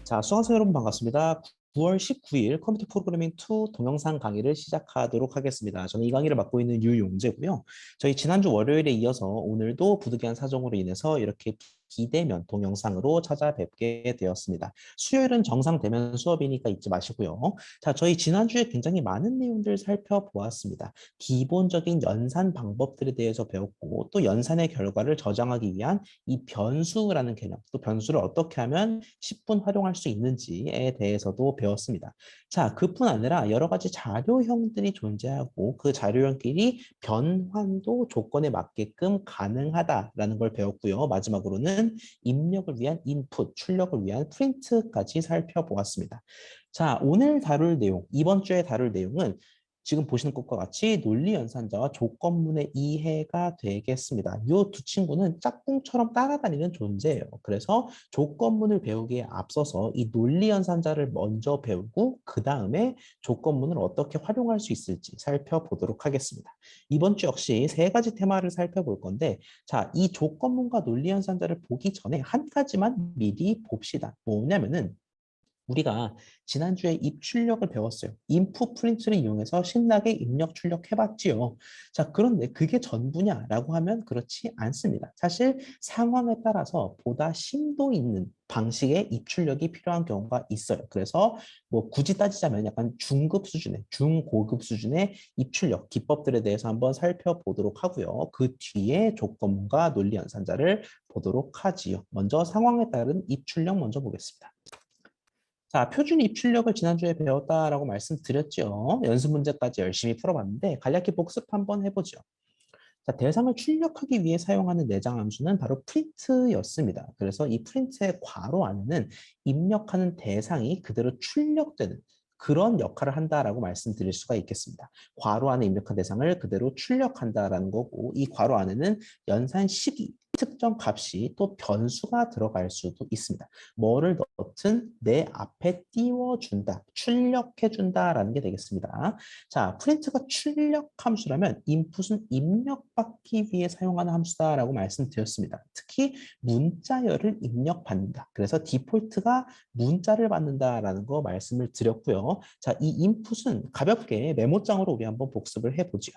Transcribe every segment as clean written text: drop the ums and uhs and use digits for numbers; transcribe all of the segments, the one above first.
자, 수강생 여러분 반갑습니다. 9월 19일 컴퓨터 프로그래밍 2 동영상 강의를 시작하도록 하겠습니다. 저는 이 강의를 맡고 있는 유용재고요. 저희 지난주 월요일에 이어서 오늘도 부득이한 사정으로 인해서 이렇게 비대면 동영상으로 찾아뵙게 되었습니다. 수요일은 정상 대면 수업이니까 잊지 마시고요. 자, 저희 지난주에 굉장히 많은 내용들 살펴보았습니다. 기본적인 연산 방법들에 대해서 배웠고 또 연산의 결과를 저장하기 위한 이 변수라는 개념, 또 변수를 어떻게 하면 10분 활용할 수 있는지에 대해서도 배웠습니다. 자, 그뿐 아니라 여러 가지 자료형들이 존재하고 그 자료형끼리 변환도 조건에 맞게끔 가능하다라는 걸 배웠고요. 마지막으로는 입력을 위한 인풋, 출력을 위한 프린트까지 살펴보았습니다. 자, 오늘 다룰 내용, 이번 주에 다룰 내용은 지금 보시는 것과 같이 논리 연산자와 조건문의 이해가 되겠습니다. 이 두 친구는 짝꿍처럼 따라다니는 존재예요. 그래서 조건문을 배우기에 앞서서 이 논리 연산자를 먼저 배우고 그 다음에 조건문을 어떻게 활용할 수 있을지 살펴보도록 하겠습니다. 이번 주 역시 세 가지 테마를 살펴볼 건데, 자, 이 조건문과 논리 연산자를 보기 전에 한 가지만 미리 봅시다. 뭐냐면은 우리가 지난주에 입출력을 배웠어요. 인풋 프린트를 이용해서 신나게 입력 출력해봤지요. 자, 그런데 그게 전부냐라고 하면 그렇지 않습니다. 사실 상황에 따라서 보다 심도 있는 방식의 입출력이 필요한 경우가 있어요. 그래서 뭐 굳이 따지자면 약간 중급 수준의, 중고급 수준의 입출력 기법들에 대해서 한번 살펴보도록 하고요. 그 뒤에 조건문과 논리 연산자를 보도록 하지요. 먼저 상황에 따른 입출력 먼저 보겠습니다. 자, 표준 입출력을 지난주에 배웠다라고 말씀드렸죠. 연습 문제까지 열심히 풀어봤는데 간략히 복습 한번 해보죠. 자, 대상을 출력하기 위해 사용하는 내장 함수는 바로 print였습니다. 그래서 이 print의 괄호 안에는 입력하는 대상이 그대로 출력되는 그런 역할을 한다라고 말씀드릴 수가 있겠습니다. 괄호 안에 입력한 대상을 그대로 출력한다라는 거고, 이 괄호 안에는 연산 시기, 특정 값이 또 변수가 들어갈 수도 있습니다. 뭐를 넣든 내 앞에 띄워준다, 출력해준다라는 게 되겠습니다. 자, 프린트가 출력 함수라면 인풋은 입력받기 위해 사용하는 함수다라고 말씀드렸습니다. 특히 문자열을 입력받는다. 그래서 디폴트가 문자를 받는다라는 거 말씀을 드렸고요. 자, 이 인풋은 가볍게 메모장으로 우리 한번 복습을 해보죠.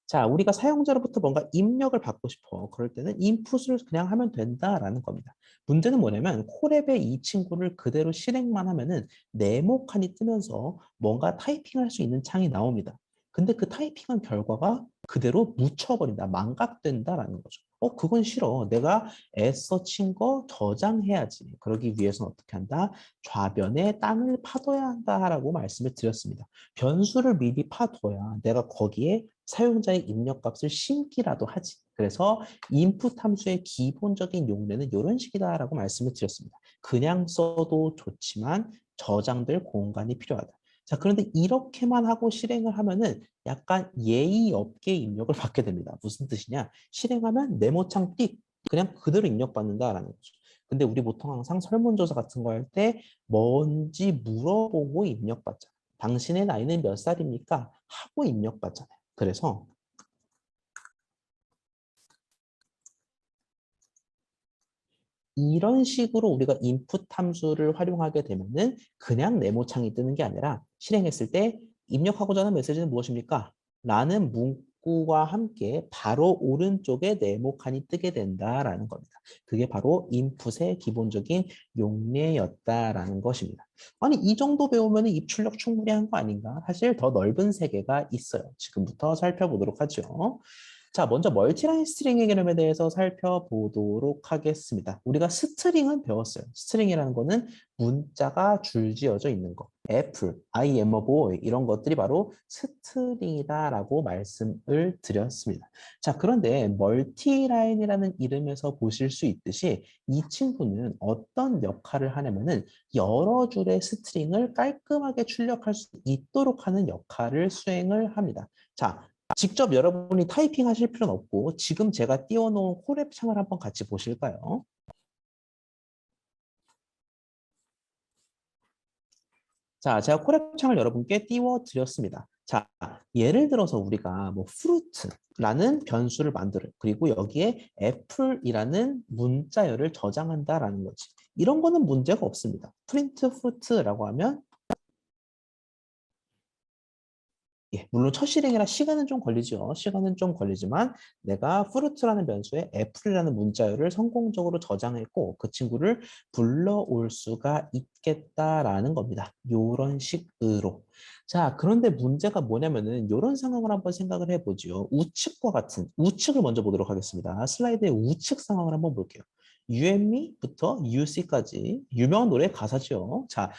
자, 우리가 사용자로부터 뭔가 입력을 받고 싶어. 그럴 때는 인풋을 그냥 하면 된다라는 겁니다. 문제는 뭐냐면 콜앱의 이 친구를 그대로 실행만 하면은 네모 칸이 뜨면서 뭔가 타이핑할 수 있는 창이 나옵니다. 근데 그 타이핑한 결과가 그대로 묻혀버린다, 망각된다라는 거죠. 그건 싫어. 내가 애써 친 거 저장해야지. 그러기 위해서는 어떻게 한다? 좌변에 땅을 파둬야 한다라고 말씀을 드렸습니다. 변수를 미리 파둬야 내가 거기에 사용자의 입력값을 심기라도 하지. 그래서 인풋 함수의 기본적인 용례는 이런 식이다라고 말씀을 드렸습니다. 그냥 써도 좋지만 저장될 공간이 필요하다. 자, 그런데 이렇게만 하고 실행을 하면은 약간 예의 없게 입력을 받게 됩니다. 무슨 뜻이냐? 실행하면 네모창 띡 그냥 그대로 입력받는다라는 거죠. 근데 우리 보통 항상 설문조사 같은 거 할 때 뭔지 물어보고 입력받잖아요. 당신의 나이는 몇 살입니까? 하고 입력받잖아요. 그래서 이런 식으로 우리가 인풋 함수를 활용하게 되면은 그냥 네모창이 뜨는 게 아니라 실행했을 때 입력하고자 하는 메시지는 무엇입니까? 라는 문구와 함께 바로 오른쪽에 네모칸이 뜨게 된다라는 겁니다. 그게 바로 인풋의 기본적인 용례였다라는 것입니다. 아니, 이 정도 배우면 입출력 충분히 한 거 아닌가? 사실 더 넓은 세계가 있어요. 지금부터 살펴보도록 하죠. 자, 먼저 멀티라인 스트링의 개념에 대해서 살펴보도록 하겠습니다. 우리가 스트링은 배웠어요. 스트링이라는 거는 문자가 줄지어져 있는 거. 애플, I am a boy 이런 것들이 바로 스트링이다라고 말씀을 드렸습니다. 자, 그런데 멀티라인이라는 이름에서 보실 수 있듯이 이 친구는 어떤 역할을 하냐면은 여러 줄의 스트링을 깔끔하게 출력할 수 있도록 하는 역할을 수행을 합니다. 자, 직접 여러분이 타이핑 하실 필요는 없고 지금 제가 띄워놓은 콜앱 창을 한번 같이 보실까요? 자, 제가 콜앱 창을 여러분께 띄워드렸습니다. 자, 예를 들어서 우리가 뭐 fruit라는 변수를 만들어요. 그리고 여기에 apple이라는 문자열을 저장한다라는 거지. 이런 거는 문제가 없습니다. 프린트 fruit라고 하면 물론 첫 실행이라 시간은 좀 걸리죠. 시간은 좀 걸리지만 내가 fruit라는 변수에 애플이라는 문자열을 성공적으로 저장했고 그 친구를 불러올 수가 있겠다라는 겁니다. 이런 식으로. 자, 그런데 문제가 뭐냐면은 이런 상황을 한번 생각을 해보죠. 우측과 같은 우측을 먼저 보도록 하겠습니다. 슬라이드의 우측 상황을 한번 볼게요. You and me부터 you see까지 유명한 노래 가사죠. 자,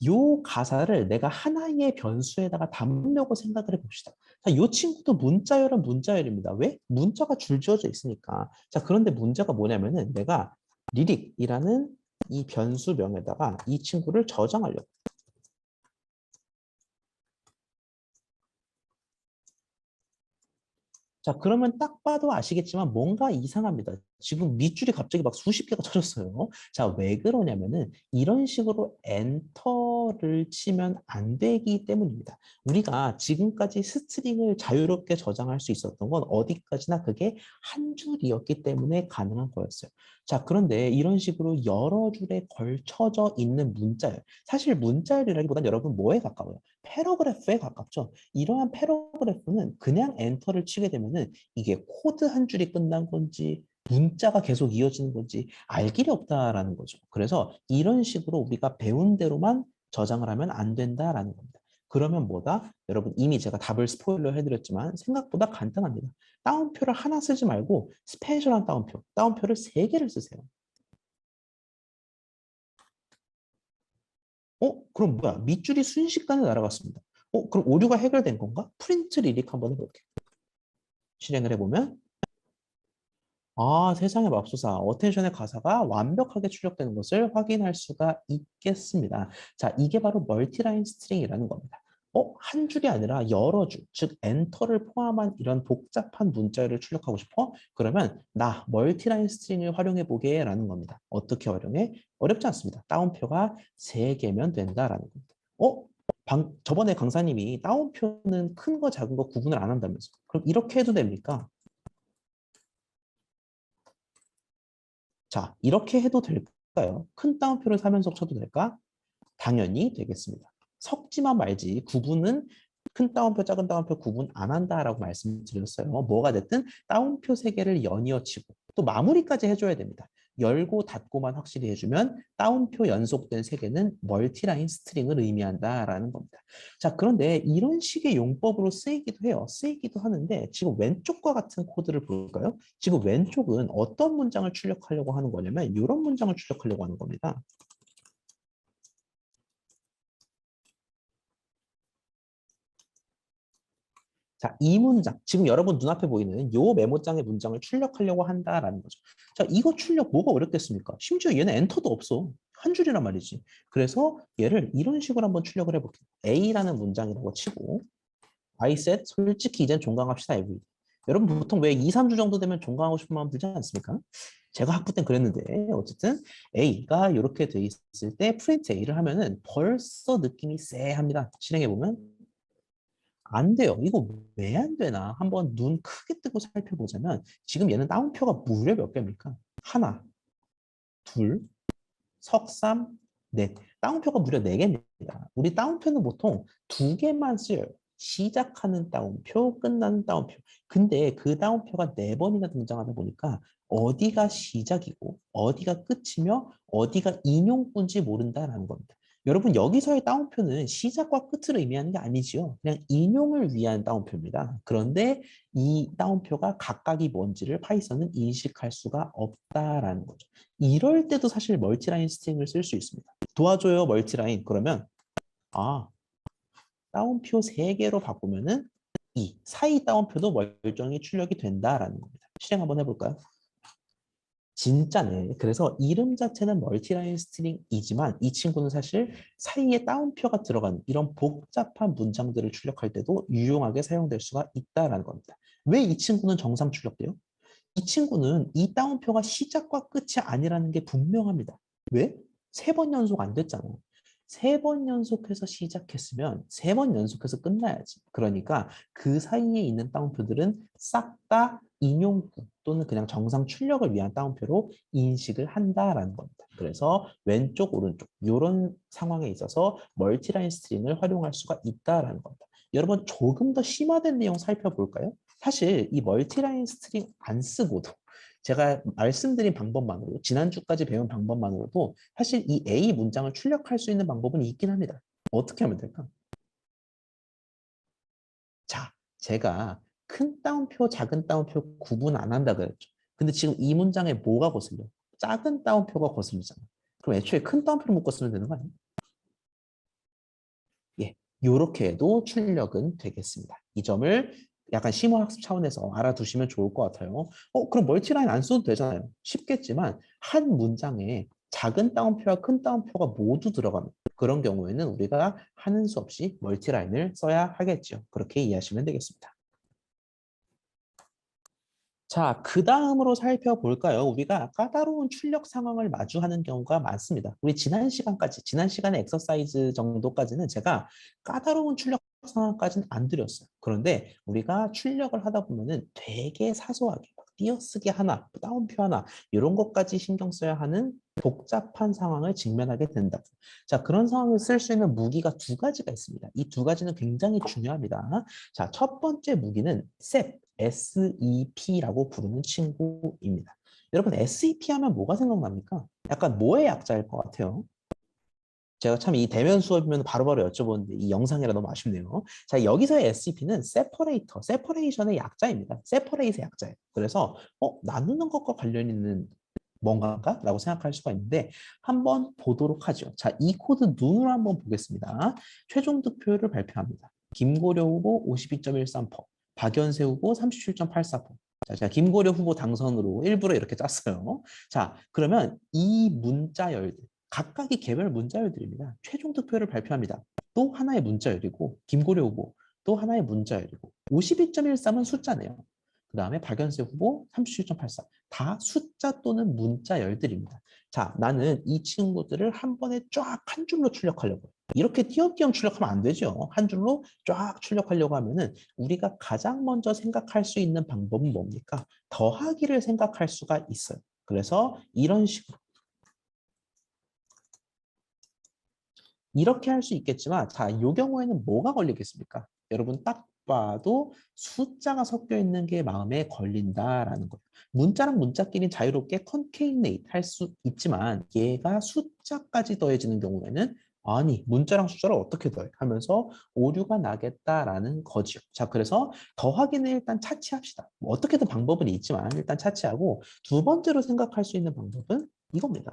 요 가사를 내가 하나의 변수에다가 담으려고 생각을 해봅시다. 자, 요 친구도 문자열은 문자열입니다. 왜? 문자가 줄지어져 있으니까. 자, 그런데 문제가 뭐냐면은 내가 리릭이라는 이 변수명에다가 이 친구를 저장하려고. 자, 그러면 딱 봐도 아시겠지만 뭔가 이상합니다. 지금 밑줄이 갑자기 막 수십 개가 쳐졌어요. 자, 왜 그러냐면은 이런 식으로 엔터를 치면 안 되기 때문입니다. 우리가 지금까지 스트링을 자유롭게 저장할 수 있었던 건 어디까지나 그게 한 줄이었기 때문에 가능한 거였어요. 자, 그런데 이런 식으로 여러 줄에 걸쳐져 있는 문자열. 사실 문자열이라기보단 여러분 뭐에 가까워요? 패러그래프에 가깝죠. 이러한 패러그래프는 그냥 엔터를 치게 되면은 이게 코드 한 줄이 끝난 건지 문자가 계속 이어지는 건지 알 길이 없다라는 거죠. 그래서 이런 식으로 우리가 배운 대로만 저장을 하면 안 된다라는 겁니다. 그러면 뭐다? 여러분 이미 제가 답을 스포일러 해드렸지만 생각보다 간단합니다. 따옴표를 하나 쓰지 말고 스페셜한 따옴표, 따옴표를 세 개를 쓰세요. 그럼 뭐야? 밑줄이 순식간에 날아갔습니다. 그럼 오류가 해결된 건가? 프린트 리릭 한번 해볼게요. 실행을 해보면 아, 세상에 맙소사. 어텐션의 가사가 완벽하게 출력되는 것을 확인할 수가 있겠습니다. 자, 이게 바로 멀티라인 스트링이라는 겁니다. 한 줄이 아니라 여러 줄, 즉 엔터를 포함한 이런 복잡한 문자를 출력하고 싶어? 그러면 나 멀티라인 스트링을 활용해 보게라는 겁니다. 어떻게 활용해? 어렵지 않습니다. 따옴표가 3개면 된다라는 겁니다. 저번에 강사님이 따옴표는 큰 거, 작은 거 구분을 안 한다면서. 그럼 이렇게 해도 됩니까? 자, 이렇게 해도 될까요? 큰 따옴표를 3연속 쳐도 될까? 당연히 되겠습니다. 섞지만 말지 구분은 큰 따옴표, 작은 따옴표 구분 안 한다라고 말씀드렸어요. 뭐가 됐든 따옴표 3개를 연이어 치고 또 마무리까지 해줘야 됩니다. 열고 닫고만 확실히 해주면 따옴표 연속된 3개는 멀티라인 스트링을 의미한다라는 겁니다. 자, 그런데 이런 식의 용법으로 쓰이기도 해요. 쓰이기도 하는데 지금 왼쪽과 같은 코드를 볼까요? 지금 왼쪽은 어떤 문장을 출력하려고 하는 거냐면 이런 문장을 출력하려고 하는 겁니다. 자, 이 문장, 지금 여러분 눈앞에 보이는 요 메모장의 문장을 출력하려고 한다라는 거죠. 자, 이거 출력 뭐가 어렵겠습니까? 심지어 얘는 엔터도 없어. 한 줄이란 말이지. 그래서 얘를 이런 식으로 한번 출력을 해볼게요. A라는 문장이라고 치고 I said, 솔직히 이젠 종강합시다. every. 여러분 보통 왜 2, 3주 정도 되면 종강하고 싶은 마음 들지 않습니까? 제가 학부 땐 그랬는데 어쨌든 A가 이렇게 돼 있을 때 프린트 A를 하면은 벌써 느낌이 쎄합니다. 실행해보면 안 돼요. 이거 왜 안 되나? 한번 눈 크게 뜨고 살펴보자면 지금 얘는 따옴표가 무려 몇 개입니까? 하나, 둘, 석삼, 넷. 따옴표가 무려 4개입니다. 우리 따옴표는 보통 2개만 쓰여요. 시작하는 따옴표, 끝나는 따옴표. 근데 그 따옴표가 4번이나 등장하다 보니까 어디가 시작이고 어디가 끝이며 어디가 인용꾼지 모른다라는 겁니다. 여러분 여기서의 따옴표는 시작과 끝을 의미하는 게 아니지요. 그냥 인용을 위한 따옴표입니다. 그런데 이 따옴표가 각각이 뭔지를 파이썬은 인식할 수가 없다라는 거죠. 이럴 때도 사실 멀티라인 스트링을 쓸 수 있습니다. 도와줘요, 멀티라인. 그러면 아, 따옴표 3개로 바꾸면은 이 사이 따옴표도 멀쩡히 출력이 된다라는 겁니다. 실행 한번 해볼까요? 진짜네. 그래서 이름 자체는 멀티라인 스트링이지만 이 친구는 사실 사이에 따옴표가 들어간 이런 복잡한 문장들을 출력할 때도 유용하게 사용될 수가 있다라는 겁니다. 왜 이 친구는 정상 출력돼요? 이 친구는 이 따옴표가 시작과 끝이 아니라는 게 분명합니다. 왜? 3번 연속 안 됐잖아. 3번 연속해서 시작했으면 3번 연속해서 끝나야지. 그러니까 그 사이에 있는 따옴표들은 싹 다 인용구 또는 그냥 정상 출력을 위한 따옴표로 인식을 한다라는 겁니다. 그래서 왼쪽, 오른쪽 이런 상황에 있어서 멀티라인 스트링을 활용할 수가 있다라는 겁니다. 여러분 조금 더 심화된 내용 살펴볼까요? 사실 이 멀티라인 스트링 안 쓰고도 제가 말씀드린 방법만으로 지난주까지 배운 방법만으로도 사실 이 A 문장을 출력할 수 있는 방법은 있긴 합니다. 어떻게 하면 될까? 자, 제가 큰 따옴표, 작은 따옴표 구분 안 한다 그랬죠. 근데 지금 이 문장에 뭐가 거슬려? 작은 따옴표가 거슬리잖아. 그럼 애초에 큰 따옴표를 묶어 쓰면 되는 거 아니야? 예, 요렇게 해도 출력은 되겠습니다. 이 점을 약간 심화학습 차원에서 알아두시면 좋을 것 같아요. 그럼 멀티라인 안 써도 되잖아요. 쉽겠지만 한 문장에 작은 따옴표와 큰 따옴표가 모두 들어가는 그런 경우에는 우리가 하는 수 없이 멀티라인을 써야 하겠죠. 그렇게 이해하시면 되겠습니다. 자, 그 다음으로 살펴볼까요? 우리가 까다로운 출력 상황을 마주하는 경우가 많습니다. 우리 지난 시간에 엑서사이즈 정도까지는 제가 까다로운 출력 상황까지는 안 드렸어요. 그런데 우리가 출력을 하다 보면은 되게 사소하게 막 띄어쓰기 하나, 따옴표 하나 이런 것까지 신경 써야 하는 복잡한 상황을 직면하게 된다고. 자, 그런 상황을 쓸 수 있는 무기가 두 가지가 있습니다. 이 두 가지는 굉장히 중요합니다. 자, 첫 번째 무기는 SEP라고 부르는 친구입니다. 여러분 SEP 하면 뭐가 생각납니까? 약간 뭐의 약자일 것 같아요? 제가 참 이 대면 수업이면 바로바로 여쭤보는데 이 영상이라 너무 아쉽네요. 자, 여기서의 SCP는 세퍼레이터, 세퍼레이션의 약자입니다. 세퍼레이트의 약자예요. 그래서 나누는 것과 관련 있는 뭔가인가? 라고 생각할 수가 있는데 한번 보도록 하죠. 자, 이 코드 눈으로 한번 보겠습니다. 최종 득표율을 발표합니다. 김고려 후보 52.13%, 박연세 후보 37.84%. 자, 제가 김고려 후보 당선으로 일부러 이렇게 짰어요. 자, 그러면 이 문자열들 각각이 개별 문자열들입니다. 최종 득표를 발표합니다. 또 하나의 문자열이고 김고려 후보 또 하나의 문자열이고 52.13은 숫자네요. 그 다음에 박연세 후보 37.84. 다 숫자 또는 문자열들입니다. 자, 나는 이 친구들을 한 번에 쫙 한 줄로 출력하려고. 이렇게 띄엄띄엄 출력하면 안 되죠. 한 줄로 쫙 출력하려고 하면은 우리가 가장 먼저 생각할 수 있는 방법은 뭡니까? 더하기를 생각할 수가 있어요. 그래서 이런 식으로 이렇게 할 수 있겠지만 자, 이 경우에는 뭐가 걸리겠습니까? 여러분 딱 봐도 숫자가 섞여 있는 게 마음에 걸린다라는 거예요. 문자랑 문자끼리 자유롭게 컨케이네이트 할 수 있지만 얘가 숫자까지 더해지는 경우에는 아니 문자랑 숫자를 어떻게 더해 하면서 오류가 나겠다라는 거지요. 자, 그래서 더하기는 일단 차치합시다. 뭐 어떻게든 방법은 있지만 일단 차치하고 두 번째로 생각할 수 있는 방법은 이겁니다.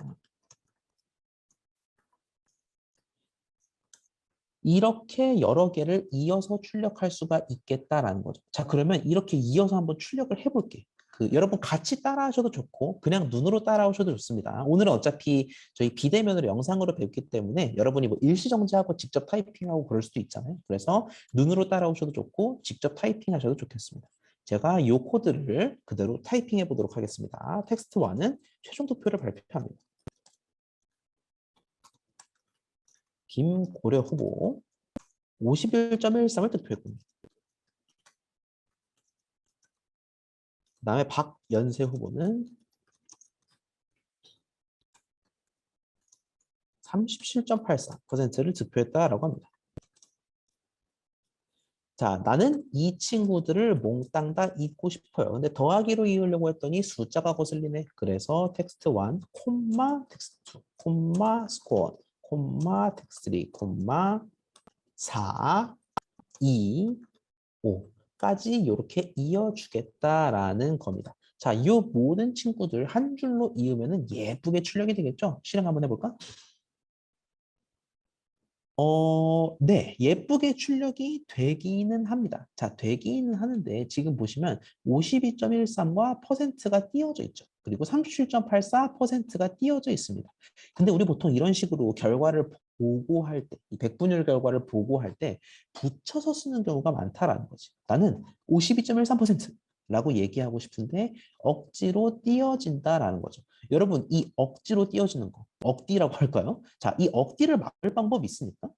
이렇게 여러 개를 이어서 출력할 수가 있겠다라는 거죠. 자, 그러면 이렇게 이어서 한번 출력을 해볼게. 여러분 같이 따라하셔도 좋고 그냥 눈으로 따라오셔도 좋습니다. 오늘은 어차피 저희 비대면으로 영상으로 배웠기 때문에 여러분이 뭐 일시정지하고 직접 타이핑하고 그럴 수도 있잖아요. 그래서 눈으로 따라오셔도 좋고 직접 타이핑하셔도 좋겠습니다. 제가 이 코드를 그대로 타이핑해 보도록 하겠습니다. 텍스트 1은 최종 득표를 발표합니다. 김고려 후보 51.13을 득표했군요. 그다음에 박연세 후보는 37.84%를 득표했다라고 합니다. 자, 나는 이 친구들을 몽땅 다 잊고 싶어요. 근데 더하기로 이으려고 했더니 숫자가 거슬리네. 그래서 텍스트 1, 콤마 텍스트 2, 콤마 스코어, 콤마 텍스트 3, 콤마 4, 2, 5까지 이렇게 이어주겠다라는 겁니다. 자, 이 모든 친구들 한 줄로 이으면 예쁘게 출력이 되겠죠? 실행 한번 해볼까? 네, 예쁘게 출력이 되기는 합니다. 자, 되기는 하는데 지금 보시면 52.13과 퍼센트가 띄어져 있죠. 그리고 37.84%가 띄어져 있습니다. 근데 우리 보통 이런 식으로 결과를 보고할 때, 이 백분율 결과를 보고할 때 붙여서 쓰는 경우가 많다라는 거지. 나는 52.13%라고 얘기하고 싶은데 억지로 띄어진다라는 거죠. 여러분, 이 억지로 띄어지는 거, 억디라고 할까요? 자, 이 억디를 막을 방법이 있습니까?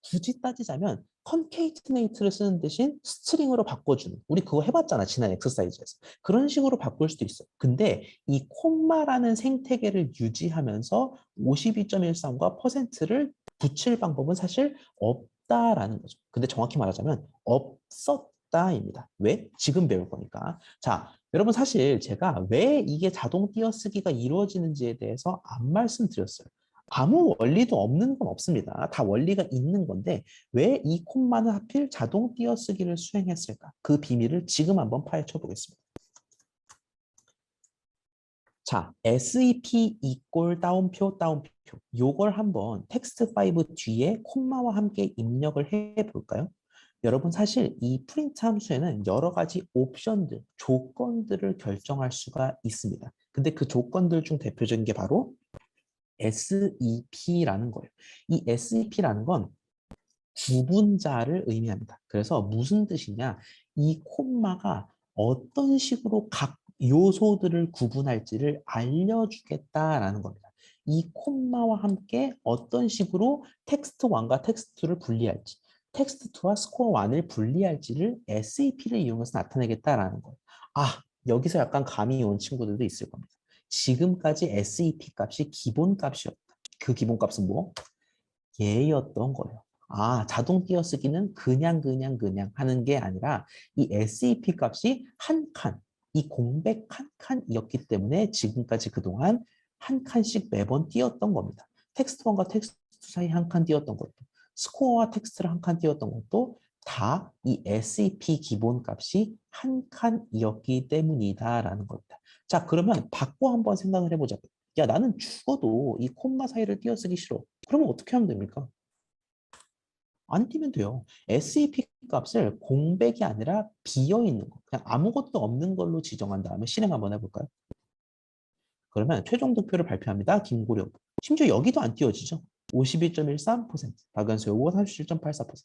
굳이 따지자면 concatenate를 쓰는 대신 스트링으로 바꿔주는, 우리 그거 해봤잖아 지난 엑서사이즈에서. 그런 식으로 바꿀 수도 있어. 근데 이 콤마라는 생태계를 유지하면서 52.13과 퍼센트를 붙일 방법은 사실 없다라는 거죠. 근데 정확히 말하자면 없었다입니다. 왜? 지금 배울 거니까. 자, 여러분 사실 제가 왜 이게 자동 띄어쓰기가 이루어지는지에 대해서 안 말씀드렸어요. 아무 원리도 없는 건 없습니다. 다 원리가 있는 건데 왜 이 콤마는 하필 자동 띄어쓰기를 수행했을까? 그 비밀을 지금 한번 파헤쳐 보겠습니다. 자, SEP 이꼴 따옴표 따옴표 요걸 한번 텍스트5 뒤에 콤마와 함께 입력을 해 볼까요? 여러분 사실 이 프린트 함수에는 여러 가지 옵션들, 조건들을 결정할 수가 있습니다. 근데 그 조건들 중 대표적인 게 바로 SEP라는 거예요. 이 SEP라는 건 구분자를 의미합니다. 그래서 무슨 뜻이냐? 이 콤마가 어떤 식으로 각 요소들을 구분할지를 알려주겠다라는 겁니다. 이 콤마와 함께 어떤 식으로 텍스트1과 텍스트2를 분리할지, 텍스트2와 스코어1을 분리할지를 SEP를 이용해서 나타내겠다라는 거예요. 아, 여기서 약간 감이 온 친구들도 있을 겁니다. 지금까지 SEP 값이 기본 값이었다. 그 기본 값은 뭐? 예였던 거예요. 아, 자동 띄어쓰기는 그냥 하는 게 아니라 이 SEP 값이 한 칸, 이 공백 한 칸이었기 때문에 지금까지 그동안 한 칸씩 매번 띄었던 겁니다. 텍스트1과 텍스트2 사이 한 칸 띄었던 것도, 스코어와 텍스트를 한 칸 띄었던 것도 다 이 SEP 기본 값이 한 칸이었기 때문이다라는 겁니다. 자, 그러면 바꿔 한번 생각을 해보자. 야, 나는 죽어도 이 콤마 사이를 띄어쓰기 싫어. 그러면 어떻게 하면 됩니까? 안 띄면 돼요. SEP 값을 공백이 아니라 비어있는 거, 그냥 아무것도 없는 걸로 지정한 다음에 실행 한번 해볼까요? 그러면 최종 득표를 발표합니다. 김고려. 심지어 여기도 안 띄워지죠. 52.13%, 박연수 요거 37.84%.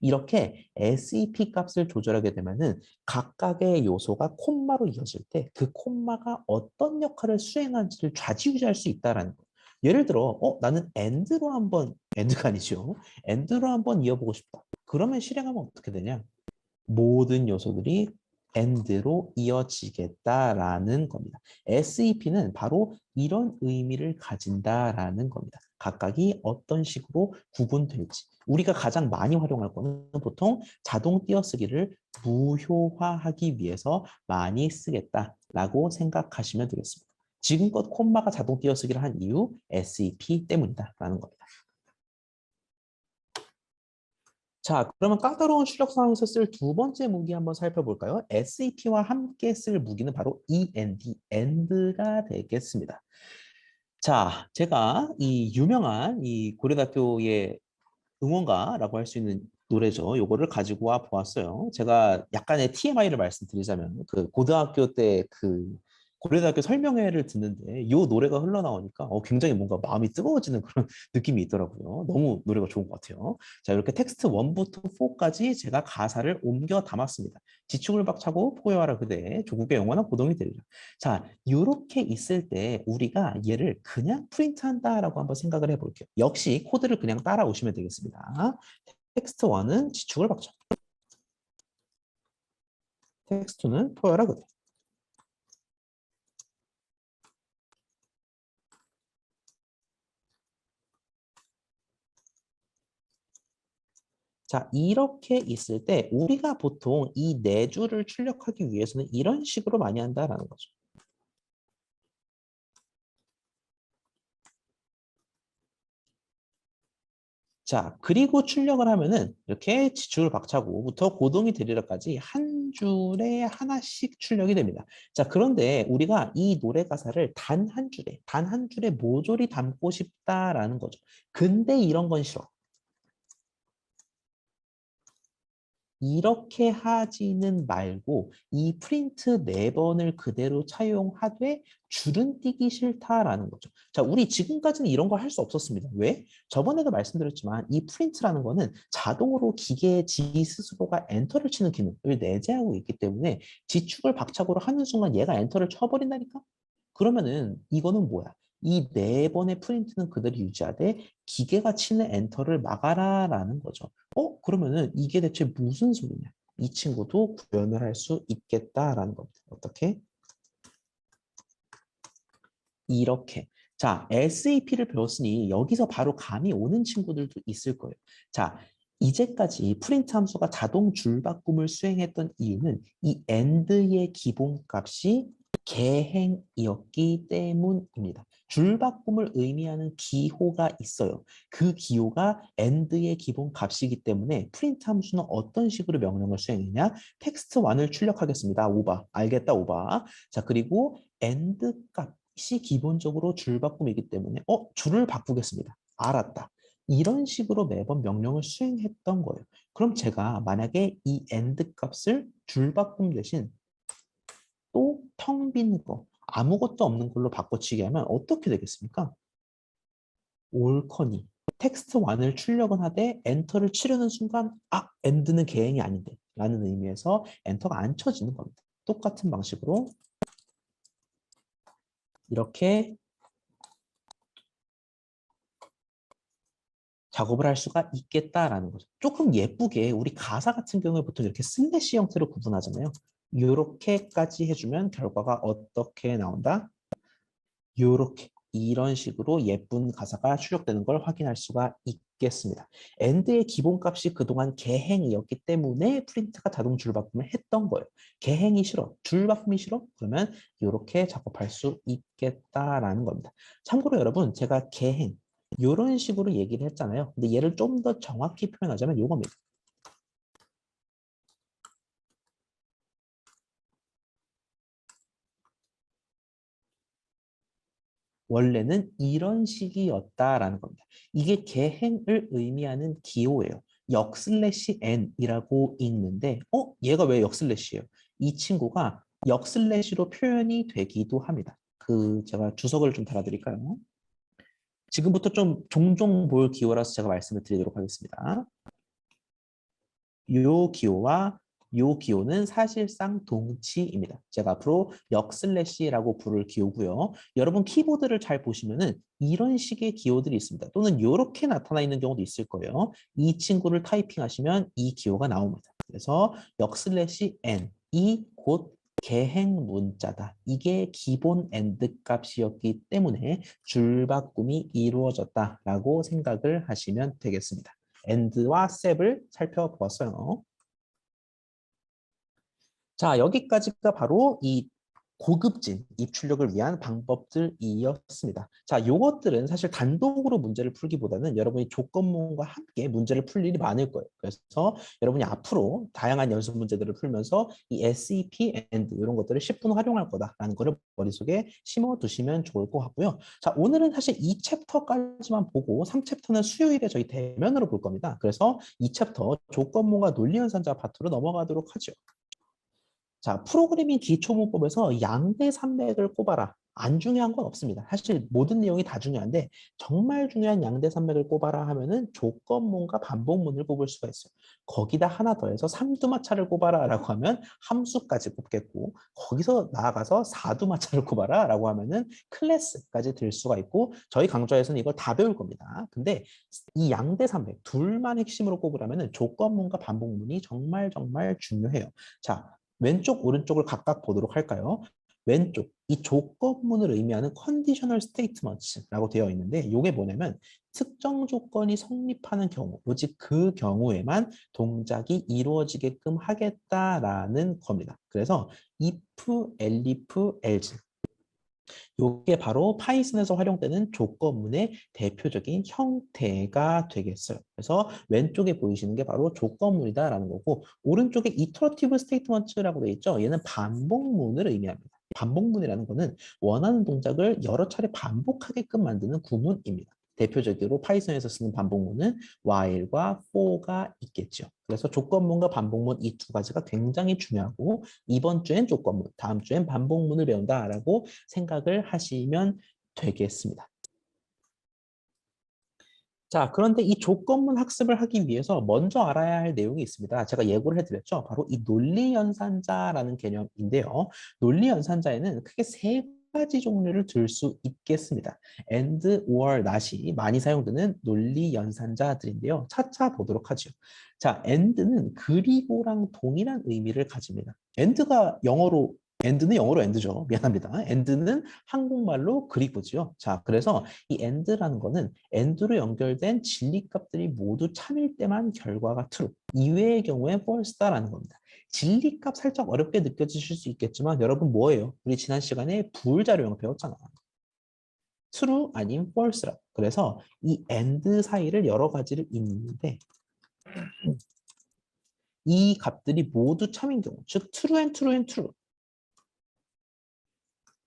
이렇게 SEP 값을 조절하게 되면은 각각의 요소가 콤마로 이어질 때 그 콤마가 어떤 역할을 수행하는지를 좌지우지할 수 있다라는 거예요. 예를 들어, 나는 엔드로 한번, 엔드가 아니죠. 엔드로 한번 이어보고 싶다. 그러면 실행하면 어떻게 되냐? 모든 요소들이 and로 이어지겠다라는 겁니다. SEP는 바로 이런 의미를 가진다라는 겁니다. 각각이 어떤 식으로 구분될지. 우리가 가장 많이 활용할 거는 보통 자동 띄어쓰기를 무효화하기 위해서 많이 쓰겠다라고 생각하시면 되겠습니다. 지금껏 콤마가 자동 띄어쓰기를 한 이유 SEP 때문이다라는 겁니다. 자, 그러면 까다로운 출력 상황에서 쓸 두 번째 무기 한번 살펴볼까요? SEP와 함께 쓸 무기는 바로 END, END가 되겠습니다. 자, 제가 이 유명한 이 고려대학교의 응원가라고 할 수 있는 노래죠. 요거를 가지고 와 보았어요. 제가 약간의 TMI를 말씀드리자면 그 고등학교 때 그 고려대학교 설명회를 듣는데 요 노래가 흘러나오니까 굉장히 뭔가 마음이 뜨거워지는 그런 느낌이 있더라고요. 너무 노래가 좋은 것 같아요. 자, 이렇게 텍스트 1부터 4까지 제가 가사를 옮겨 담았습니다. 지축을 박차고 포효하라 그대 조국의 영원한 고동이 되리라. 자, 이렇게 있을 때 우리가 얘를 그냥 프린트한다라고 한번 생각을 해볼게요. 역시 코드를 그냥 따라오시면 되겠습니다. 텍스트 1은 지축을 박자. 텍스트 2는 포효하라 그대. 자, 이렇게 있을 때 우리가 보통 이 네 줄을 출력하기 위해서는 이런 식으로 많이 한다라는 거죠. 자, 그리고 출력을 하면은 이렇게 지축을 박차고부터 고동이 되리라까지 한 줄에 하나씩 출력이 됩니다. 자, 그런데 우리가 이 노래 가사를 단 한 줄에 모조리 담고 싶다라는 거죠. 근데 이런 건 싫어. 이렇게 하지는 말고 이 프린트 네 번을 그대로 차용하되 줄은 띄기 싫다라는 거죠. 자, 우리 지금까지는 이런 걸 할 수 없었습니다. 왜? 저번에도 말씀드렸지만 이 프린트라는 거는 자동으로 기계의 지 스스로가 엔터를 치는 기능을 내재하고 있기 때문에 지축을 박차고를 하는 순간 얘가 엔터를 쳐버린다니까? 그러면은 이거는 뭐야? 이 네 번의 프린트는 그대로 유지하되 기계가 치는 엔터를 막아라라는 거죠. 그러면은 이게 대체 무슨 소리냐? 이 친구도 구현을 할 수 있겠다라는 겁니다. 어떻게? 이렇게. 자, SAP를 배웠으니 여기서 바로 감이 오는 친구들도 있을 거예요. 자, 이제까지 프린트 함수가 자동 줄바꿈을 수행했던 이유는 이 AND의 기본값이 개행이었기 때문입니다. 줄바꿈을 의미하는 기호가 있어요. 그 기호가 AND의 기본값이기 때문에 프린트 함수는 어떤 식으로 명령을 수행했냐? 텍스트1을 출력하겠습니다. 오바. 알겠다, 오바. 자, 그리고 AND 값이 기본적으로 줄바꿈이기 때문에 줄을 바꾸겠습니다. 알았다. 이런 식으로 매번 명령을 수행했던 거예요. 그럼 제가 만약에 이 AND 값을 줄바꿈 대신 또 텅 빈 거, 아무것도 없는 걸로 바꿔치기 하면 어떻게 되겠습니까? 올커니. 텍스트1을 출력은 하되 엔터를 치려는 순간 AND는 개행이 아닌데 라는 의미에서 엔터가 안 쳐지는 겁니다. 똑같은 방식으로 이렇게 작업을 할 수가 있겠다라는 거죠. 조금 예쁘게 우리 가사 같은 경우에 보통 이렇게 슬래시 형태로 구분하잖아요. 이렇게까지 해주면 결과가 어떻게 나온다? 이렇게 이런 식으로 예쁜 가사가 출력되는 걸 확인할 수가 있겠습니다. 엔드의 기본값이 그동안 개행이었기 때문에 프린트가 자동 줄바꿈을 했던 거예요. 개행이 싫어, 줄바꿈이 싫어? 그러면 이렇게 작업할 수 있겠다라는 겁니다. 참고로 여러분, 제가 개행 이런 식으로 얘기를 했잖아요. 근데 얘를 좀 더 정확히 표현하자면 이겁니다. 원래는 이런 식이었다라는 겁니다. 이게 개행을 의미하는 기호예요. 역슬래시 n이라고 읽는데 얘가 왜 역슬래시예요? 이 친구가 역슬래시로 표현이 되기도 합니다. 제가 주석을 좀 달아드릴까요? 지금부터 좀 종종 볼 기호라서 제가 말씀을 드리도록 하겠습니다. 요 기호와 요 기호는 사실상 동치입니다. 제가 앞으로 역슬래시라고 부를 기호고요. 여러분 키보드를 잘 보시면은 이런 식의 기호들이 있습니다. 또는 이렇게 나타나 있는 경우도 있을 거예요. 이 친구를 타이핑하시면 이 기호가 나옵니다. 그래서 역슬래시 n이 곧 개행 문자다. 이게 기본 엔드 값이었기 때문에 줄바꿈이 이루어졌다라고 생각을 하시면 되겠습니다. and와 set을 살펴보았어요. 자, 여기까지가 바로 이 고급진 입출력을 위한 방법들이었습니다. 자, 요것들은 사실 단독으로 문제를 풀기보다는 여러분이 조건문과 함께 문제를 풀 일이 많을 거예요. 그래서 여러분이 앞으로 다양한 연습 문제들을 풀면서 이 SEP, AND 이런 것들을 10분 활용할 거다라는 거를 머릿속에 심어두시면 좋을 것 같고요. 자, 오늘은 사실 2챕터까지만 보고 3챕터는 수요일에 저희 대면으로 볼 겁니다. 그래서 2챕터 조건문과 논리연산자 파트로 넘어가도록 하죠. 자, 프로그래밍 기초문법에서 양대 산맥을 꼽아라. 안 중요한 건 없습니다. 사실 모든 내용이 다 중요한데 정말 중요한 양대 산맥을 꼽아라 하면은 조건문과 반복문을 꼽을 수가 있어요. 거기다 하나 더해서 삼두마차를 꼽아라라고 하면 함수까지 꼽겠고 거기서 나아가서 사두마차를 꼽아라라고 하면은 클래스까지 들 수가 있고 저희 강좌에서는 이걸 다 배울 겁니다. 근데 이 양대 산맥 둘만 핵심으로 꼽으라면은 조건문과 반복문이 정말 정말 중요해요. 자, 왼쪽, 오른쪽을 각각 보도록 할까요? 왼쪽, 이 조건문을 의미하는 컨디셔널 스테이트먼트라고 되어 있는데 이게 뭐냐면 특정 조건이 성립하는 경우, 오직 그 경우에만 동작이 이루어지게끔 하겠다라는 겁니다. 그래서 if, elif, else 이게 바로 파이썬에서 활용되는 조건문의 대표적인 형태가 되겠어요. 그래서 왼쪽에 보이시는 게 바로 조건문이다라는 거고 오른쪽에 iterative statement라고 되어 있죠. 얘는 반복문을 의미합니다. 반복문이라는 거는 원하는 동작을 여러 차례 반복하게끔 만드는 구문입니다. 대표적으로 파이썬에서 쓰는 반복문은 while과 for가 있겠죠. 그래서 조건문과 반복문 이 두 가지가 굉장히 중요하고 이번 주엔 조건문, 다음 주엔 반복문을 배운다라고 생각을 하시면 되겠습니다. 자, 그런데 이 조건문 학습을 하기 위해서 먼저 알아야 할 내용이 있습니다. 제가 예고를 해드렸죠. 바로 이 논리연산자라는 개념인데요. 논리연산자에는 크게 세 가지 종류를 들 수 있겠습니다. and, or, not이 많이 사용되는 논리 연산자들인데요. 차차 보도록 하죠. 자, and는 그리고랑 동일한 의미를 가집니다. and는 영어로 and죠. 미안합니다. and는 한국말로 그리고죠. 자, 그래서 이 and라는 거는 and로 연결된 진리값들이 모두 참일 때만 결과가 true, 이외의 경우에 false다라는 겁니다. 진리값 살짝 어렵게 느껴지실 수 있겠지만 여러분 뭐예요? 우리 지난 시간에 부울자료형 배웠잖아. true 아닌 false라고. 그래서 이 and 사이를 여러 가지를 잇는데 이 값들이 모두 참인 경우, 즉 true and true and true.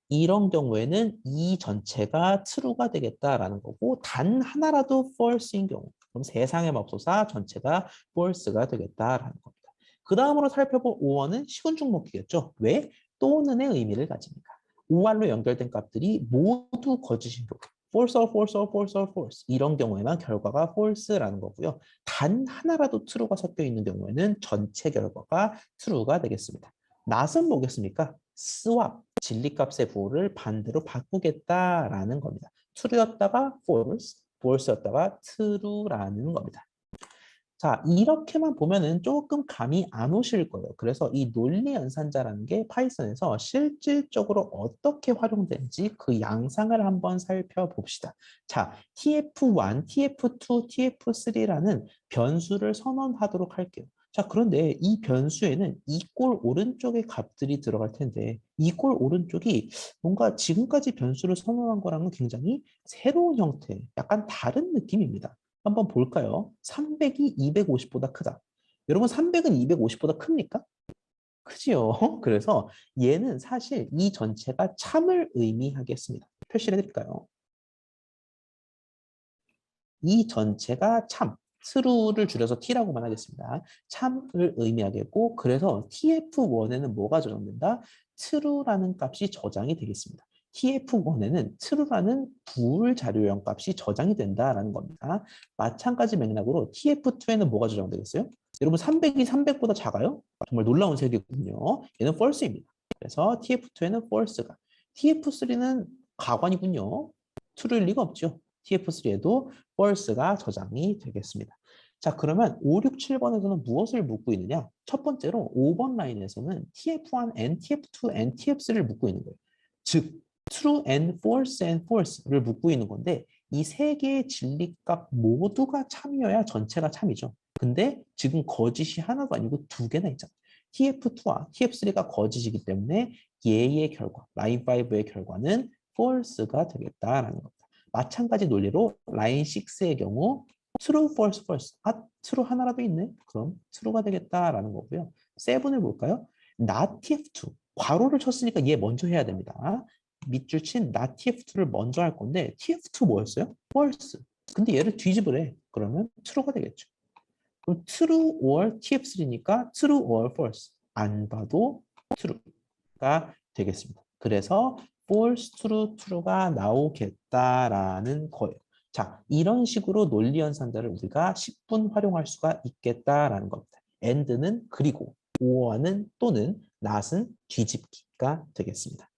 이런 경우에는 이 전체가 true가 되겠다라는 거고 단 하나라도 false인 경우 그럼 세상의 맙소사 전체가 false가 되겠다라는 겁니다. 그 다음으로 살펴볼 or는 시군중목이겠죠. 왜? 또는의 의미를 가집니다. or로 연결된 값들이 모두 거짓인 경우 false or false or false or false 이런 경우에만 결과가 false라는 거고요. 단 하나라도 true가 섞여 있는 경우에는 전체 결과가 true가 되겠습니다. not은 뭐겠습니까? swap, 진리값의 부호를 반대로 바꾸겠다라는 겁니다. true였다가 false, false였다가 true라는 겁니다. 자, 이렇게만 보면은 조금 감이 안 오실 거예요. 그래서 이 논리 연산자라는 게 파이썬에서 실질적으로 어떻게 활용되는지 그 양상을 한번 살펴봅시다. 자, tf1, tf2, tf3라는 변수를 선언하도록 할게요. 자, 그런데 이 변수에는 이 꼴 오른쪽에 값들이 들어갈 텐데 이 꼴 오른쪽이 뭔가 지금까지 변수를 선언한 거랑은 굉장히 새로운 형태, 약간 다른 느낌입니다. 한번 볼까요? 300이 250보다 크다. 여러분 300은 250보다 큽니까? 크지요. 그래서 얘는 사실 이 전체가 참을 의미하겠습니다. 표시를 해드릴까요? 이 전체가 참, true를 줄여서 t라고만 하겠습니다. 참을 의미하겠고 그래서 tf1에는 뭐가 저장된다? true라는 값이 저장이 되겠습니다. tf1에는 true라는 부울 자료형 값이 저장이 된다라는 겁니다. 마찬가지 맥락으로 tf2에는 뭐가 저장되겠어요? 여러분 300이 300보다 작아요? 정말 놀라운 세계군요. 얘는 false입니다. 그래서 tf2에는 false가, tf3는 가관이군요. true일 리가 없죠. tf3에도 false가 저장이 되겠습니다. 자, 그러면 5, 6, 7번에서는 무엇을 묻고 있느냐? 첫 번째로 5번 라인에서는 tf1 and tf2 and tf3를 묻고 있는 거예요. 즉, true and false and false를 묻고 있는 건데 이 세 개의 진리값 모두가 참이어야 전체가 참이죠. 근데 지금 거짓이 하나도 아니고 두 개나 있잖아요. tf2와 tf3가 거짓이기 때문에 얘의 결과, 라인 5의 결과는 false가 되겠다라는 겁니다. 마찬가지 논리로 라인 6의 경우 true, false, false. 아, true 하나라도 있네? 그럼 true가 되겠다라는 거고요. 7을 볼까요? not tf2. 괄호를 쳤으니까 얘 먼저 해야 됩니다. 밑줄 친 not tf2를 먼저 할 건데 tf2 뭐였어요? false. 근데 얘를 뒤집으래. 그러면 true가 되겠죠. 그럼 true or tf3니까 true or false. 안 봐도 true가 되겠습니다. 그래서 false, true, true가 나오겠다라는 거예요. 자, 이런 식으로 논리 연산자를 우리가 10분 활용할 수가 있겠다라는 겁니다. and는 그리고, or는 또는, not은 뒤집기가 되겠습니다.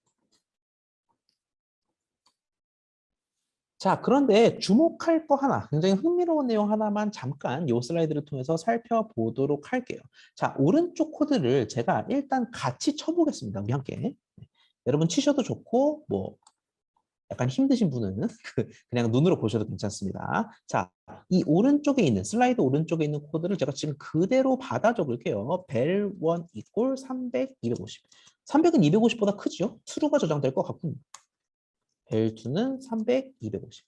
자, 그런데 주목할 거 하나, 굉장히 흥미로운 내용 하나만 잠깐 이 슬라이드를 통해서 살펴보도록 할게요. 자, 오른쪽 코드를 제가 일단 같이 쳐보겠습니다. 우리 함께. 네. 여러분 치셔도 좋고, 뭐 약간 힘드신 분은 그냥 눈으로 보셔도 괜찮습니다. 자, 이 오른쪽에 있는, 슬라이드 오른쪽에 있는 코드를 제가 지금 그대로 받아 적을게요. 벨1 이꼴 300, 250. 300은 250보다 크죠? true가 저장될 것 같군요. 벨2는 300, 250.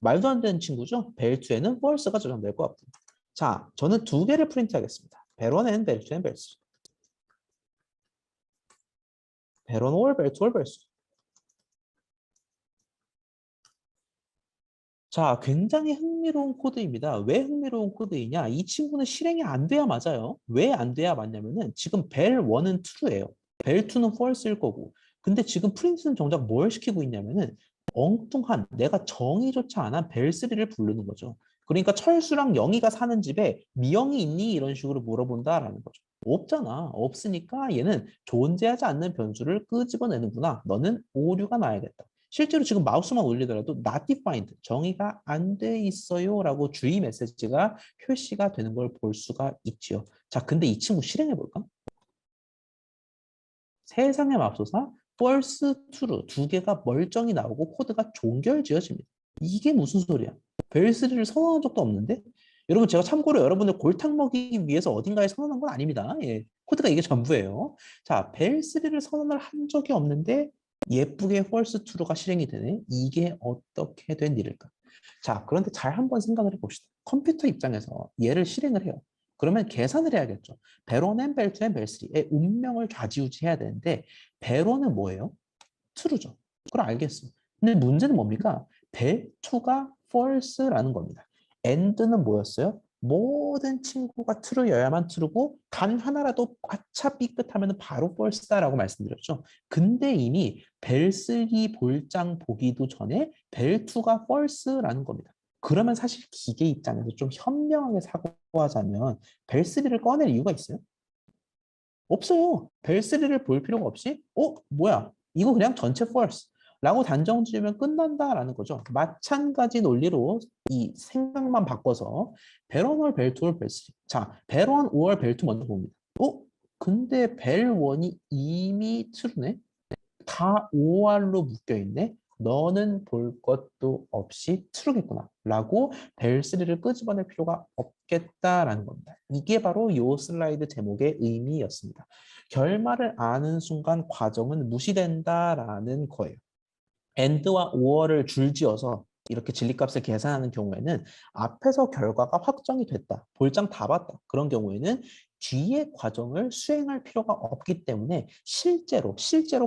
말도 안 되는 친구죠? 벨2에는 false가 저장될 것 같고. 자, 저는 두 개를 프린트하겠습니다. 벨1엔 벨2엔 벨3. 벨1 or 벨2 or 벨3. 자, 굉장히 흥미로운 코드입니다. 왜 흥미로운 코드이냐? 이 친구는 실행이 안 돼야 맞아요. 왜 안 돼야 맞냐면은 지금 벨1은 true예요. 벨2는 false일 거고. 근데 지금 프린트는 정작 뭘 시키고 있냐면은 엉뚱한 내가 정의조차 안 한 벨3를 부르는 거죠. 그러니까 철수랑 영희가 사는 집에 미영이 있니? 이런 식으로 물어본다라는 거죠. 없잖아. 없으니까 얘는 존재하지 않는 변수를 끄집어내는구나. 너는 오류가 나야겠다. 실제로 지금 마우스만 올리더라도 not defined, 정의가 안 돼 있어요 라고 주의 메시지가 표시가 되는 걸 볼 수가 있지요. 자, 근데 이 친구 실행해 볼까? 세상의 맙소사 false, true 두 개가 멀쩡히 나오고 코드가 종결지어집니다. 이게 무슨 소리야? 벨3를 선언한 적도 없는데? 여러분 제가 참고로 여러분들 골탕 먹이기 위해서 어딘가에 선언한 건 아닙니다. 예, 코드가 이게 전부예요. 자, 벨3를 선언을 한 적이 없는데 예쁘게 false, true가 실행이 되네. 이게 어떻게 된 일일까? 자, 그런데 잘 한번 생각을 해봅시다. 컴퓨터 입장에서 얘를 실행을 해요. 그러면 계산을 해야겠죠. 베론앤 벨트앤 벨3의 운명을 좌지우지해야 되는데 베론은 뭐예요? true죠. 그럼 알겠어. 근데 문제는 뭡니까? 벨2가 false라는 겁니다. and는 뭐였어요? 모든 친구가 true여야만 true고 단 하나라도 바차 삐끗하면 바로 false다라고 말씀드렸죠. 근데 이미 벨3 볼장 보기도 전에 벨2가 false라는 겁니다. 그러면 사실 기계 입장에서 좀 현명하게 사고하자면 벨3를 꺼낼 이유가 있어요? 없어요. 벨3를 볼 필요가 없이 뭐야? 이거 그냥 전체 false 라고 단정 지으면 끝난다라는 거죠. 마찬가지 논리로 이 생각만 바꿔서 벨1월 벨2월 벨3. 자, 벨1 5월 벨2 먼저 봅니다. 근데 벨1이 이미 true네? 다 OR로 묶여있네? 너는 볼 것도 없이 true겠구나 라고 벨3를 끄집어낼 필요가 없겠다라는 겁니다. 이게 바로 이 슬라이드 제목의 의미였습니다. 결말을 아는 순간 과정은 무시된다라는 거예요. and와 or을 줄지어서 이렇게 진리값을 계산하는 경우에는 앞에서 결과가 확정이 됐다. 볼장 다 봤다. 그런 경우에는 뒤의 과정을 수행할 필요가 없기 때문에 실제로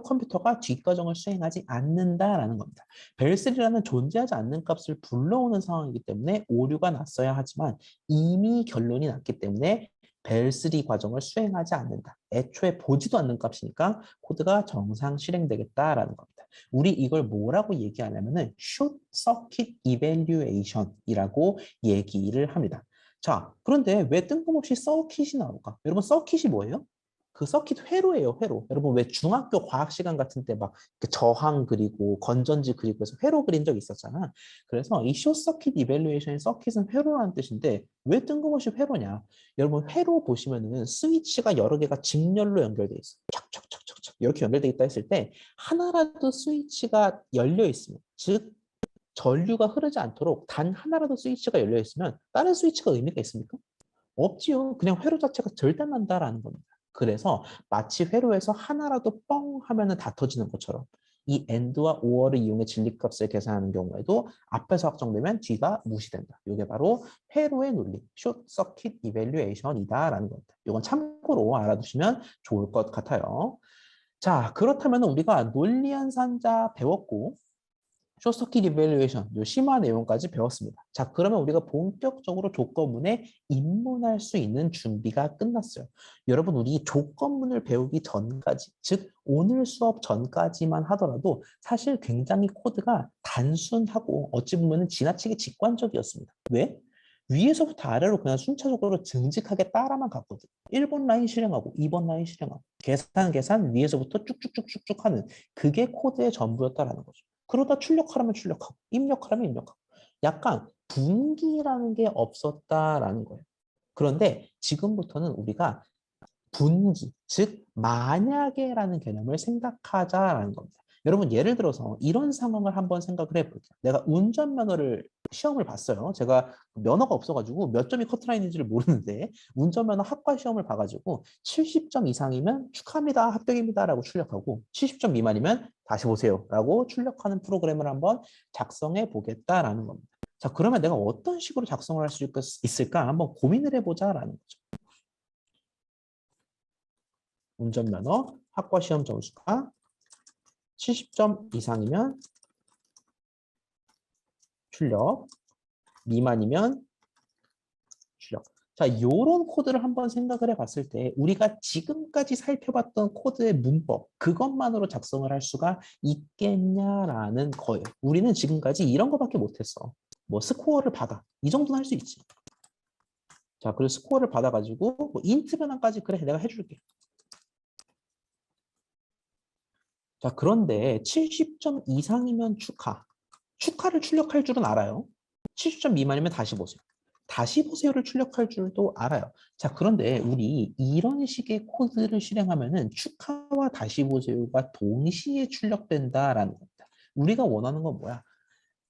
컴퓨터가 뒤 과정을 수행하지 않는다라는 겁니다. 벨3라는 존재하지 않는 값을 불러오는 상황이기 때문에 오류가 났어야 하지만 이미 결론이 났기 때문에 벨3 과정을 수행하지 않는다. 애초에 보지도 않는 값이니까 코드가 정상 실행되겠다라는 겁니다. 우리 이걸 뭐라고 얘기하냐면은 short circuit evaluation이라고 얘기를 합니다. 자, 그런데 왜 뜬금없이 서킷이 나올까? 여러분 서킷이 뭐예요? 그 서킷 회로예요, 회로. 여러분 왜 중학교 과학 시간 같은 때 막 저항 그리고 건전지 그리고 해서 회로 그린 적 있었잖아. 그래서 이 short circuit evaluation의 서킷은 회로라는 뜻인데 왜 뜬금없이 회로냐? 여러분 회로 보시면은 스위치가 여러 개가 직렬로 연결돼 있어. 촥촥촥촥촥 이렇게 연결돼 있다 했을 때 하나라도 스위치가 열려 있으면 즉 전류가 흐르지 않도록 단 하나라도 스위치가 열려 있으면 다른 스위치가 의미가 있습니까? 없지요. 그냥 회로 자체가 절단난다라는 겁니다. 그래서 마치 회로에서 하나라도 뻥 하면은 다 터지는 것처럼 이 and와 or을 이용해 진리값을 계산하는 경우에도 앞에서 확정되면 뒤가 무시된다. 이게 바로 회로의 논리, short circuit evaluation이다라는 겁니다. 이건 참고로 알아두시면 좋을 것 같아요. 자, 그렇다면 우리가 논리연산자 배웠고 쇼서킷 이밸류에이션, 요 심화 내용까지 배웠습니다. 자, 그러면 우리가 본격적으로 조건문에 입문할 수 있는 준비가 끝났어요. 여러분, 우리 조건문을 배우기 전까지, 즉 오늘 수업 전까지만 하더라도 사실 굉장히 코드가 단순하고 어찌 보면 지나치게 직관적이었습니다. 왜? 위에서부터 아래로 그냥 순차적으로 정직하게 따라만 갔거든. 1번 라인 실행하고 2번 라인 실행하고 계산 위에서부터 쭉쭉쭉쭉쭉 하는 그게 코드의 전부였다라는 거죠. 그러다 출력하라면 출력하고 입력하라면 입력하고 약간 분기라는 게 없었다라는 거예요. 그런데 지금부터는 우리가 분기, 즉 만약에라는 개념을 생각하자라는 겁니다. 여러분 예를 들어서 이런 상황을 한번 생각을 해볼게요. 내가 운전면허를 시험을 봤어요. 제가 면허가 없어가지고 몇 점이 커트라인인지를 모르는데 운전면허 학과 시험을 봐가지고 70점 이상이면 축하합니다, 합격입니다 라고 출력하고 70점 미만이면 다시 보세요 라고 출력하는 프로그램을 한번 작성해 보겠다라는 겁니다. 자, 그러면 내가 어떤 식으로 작성을 할 수 있을까 한번 고민을 해보자라는 거죠. 운전면허 학과 시험 점수가 70점 이상이면 출력, 미만이면 출력. 자, 요런 코드를 한번 생각을 해봤을 때 우리가 지금까지 살펴봤던 코드의 문법 그것만으로 작성을 할 수가 있겠냐라는 거예요. 우리는 지금까지 이런 거밖에 못했어. 뭐 스코어를 받아. 이 정도는 할 수 있지. 자, 그리고 스코어를 받아가지고 뭐 인트 변환까지 그래 내가 해줄게. 자, 그런데 70점 이상이면 축하. 축하를 출력할 줄은 알아요. 70점 미만이면 다시 보세요. 다시 보세요를 출력할 줄도 알아요. 자, 그런데 우리 이런 식의 코드를 실행하면은 축하와 다시 보세요가 동시에 출력된다라는 겁니다. 우리가 원하는 건 뭐야?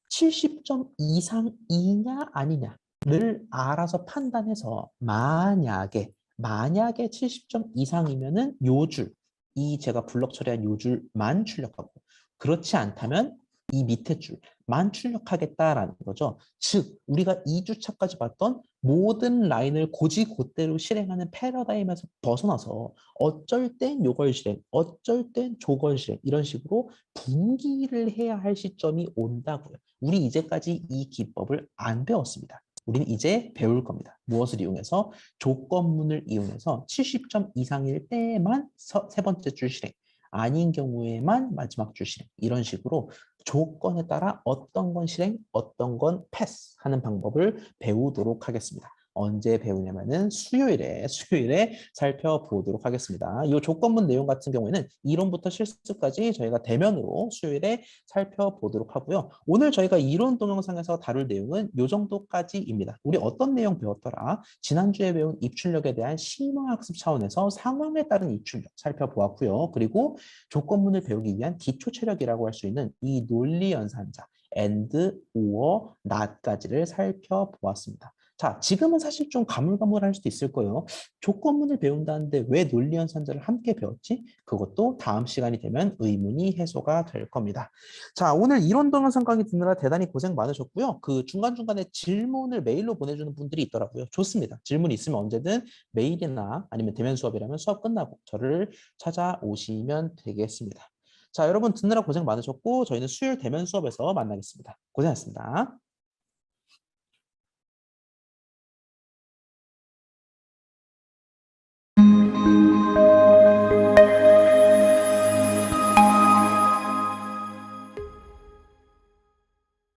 70점 이상이냐 아니냐를 알아서 판단해서 만약에 70점 이상이면은 요 줄, 이 제가 블럭 처리한 요 줄만 출력하고 그렇지 않다면 이 밑에 줄만 출력하겠다라는 거죠. 즉 우리가 2주차까지 봤던 모든 라인을 곧이곧대로 실행하는 패러다임에서 벗어나서 어쩔 땐 요걸 실행, 어쩔 땐 저걸 실행 이런 식으로 분기를 해야 할 시점이 온다고요. 우리 이제까지 이 기법을 안 배웠습니다. 우리는 이제 배울 겁니다. 무엇을 이용해서? 조건문을 이용해서 70점 이상일 때만 세 번째 줄 실행, 아닌 경우에만 마지막 줄 실행 이런 식으로 조건에 따라 어떤 건 실행, 어떤 건 패스 하는 방법을 배우도록 하겠습니다. 언제 배우냐면은 수요일에 살펴보도록 하겠습니다. 이 조건문 내용 같은 경우에는 이론부터 실습까지 저희가 대면으로 수요일에 살펴보도록 하고요. 오늘 저희가 이론 동영상에서 다룰 내용은 이 정도까지입니다. 우리 어떤 내용 배웠더라? 지난주에 배운 입출력에 대한 심화학습 차원에서 상황에 따른 입출력 살펴보았고요. 그리고 조건문을 배우기 위한 기초 체력이라고 할 수 있는 이 논리 연산자 and, or, not까지를 살펴보았습니다. 자, 지금은 사실 좀 가물가물할 수도 있을 거예요. 조건문을 배운다는데 왜 논리연산자를 함께 배웠지? 그것도 다음 시간이 되면 의문이 해소가 될 겁니다. 자, 오늘 이론 동영상 강의 듣느라 대단히 고생 많으셨고요. 그 중간중간에 질문을 메일로 보내주는 분들이 있더라고요. 좋습니다. 질문 있으면 언제든 메일이나 아니면 대면 수업이라면 수업 끝나고 저를 찾아오시면 되겠습니다. 자, 여러분 듣느라 고생 많으셨고 저희는 수요일 대면 수업에서 만나겠습니다. 고생하셨습니다.